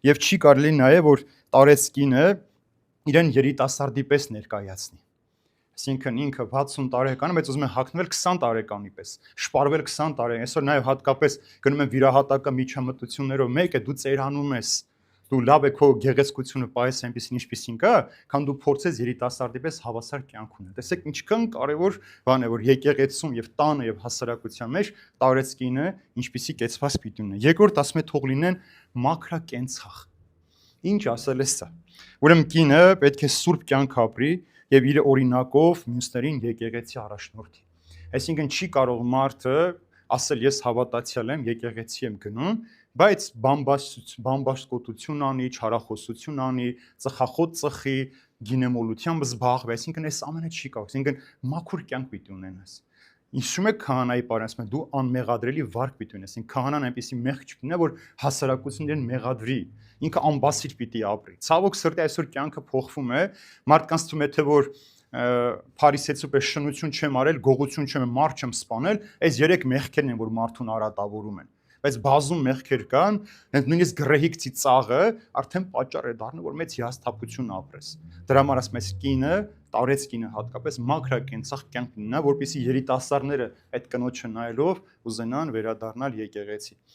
եւ չի կարելի նաեւ որ տարեցկինը իրեն երիտասարդի պես ներկայացնի։ Այսինքն ինքը 60 տարեկան է, բայց ուզում է հագնվել 20 տարեկանի պես, շպարվել 20 տարեկան։ Այսօր նաև հատկապես գնում են վիրահատական միջամտություններով, մեկը դու ծերանում ես, դու լավ է քո գեղեցկությունը պահես այնպեսին ինչպեսին կա, քան դու փորձես երիտասարդի պես հավասար կյանք ունել։ Տեսեք ինչքան կարևոր բան է, որ եկեղեցում եւ տանը եւ հասարակության մեջ տարեցկինը ինչպեսի կեցված պիտի ունենա։ Երկրորդ ասում է թող լինեն մաքրակենցաղ։ Ինչ ասել է սա։ Ուրեմն կինը պետք է սուրբ կյանք ապրի եւ իր օրինակով մյուսներին եկեղեցի առաջնորդի։ Այսինքն չի կարող մարդը ասել ես հավատացյալ եմ, եկեղեցի եմ գնում, բայց բամբաստկոտություն անի, չարախոսություն անի, ծխախոտ ծխի, գինեմոլությամբ զբաղվի, այսինքն այս ամենը չի կարող, այսինքն մաքուր կյանք պիտի ունենաս։ Ինչու՞ է քահանայի պարն ասում է դու անմեղադրելի վարք պիտի ունես, այսինքն քահանան այնպեսի մեղք չպիտի ունենա, որ հասարակությունն մեղադրի, ինքը անբասիր պիտի ապրի։ Ցավոք սրտի այսօր կյանքը փոխվում է, մարդկանց թվում է թե որ Փարիսեցու պես շնություն չեմ արել, գողություն չեմ, մարդ չեմ սպանել, այս 3 մեղքերն են, որ մարդուն արատավորում են։ Բայց բազում մեղքեր կան, նույնիսկ գռեհիկ ծիծաղը արդեն պատճառ է դառնում, որ մեծ հիասթափություն ապրես։ Դրա համար ասում ես կինը, տարեցկինը հատկապես մաքրակենցաղ կյանք ունենա, որպեսզի երիտասարդները այդ կնոջը նայելով ուզենան վերադառնալ եկեղեցի։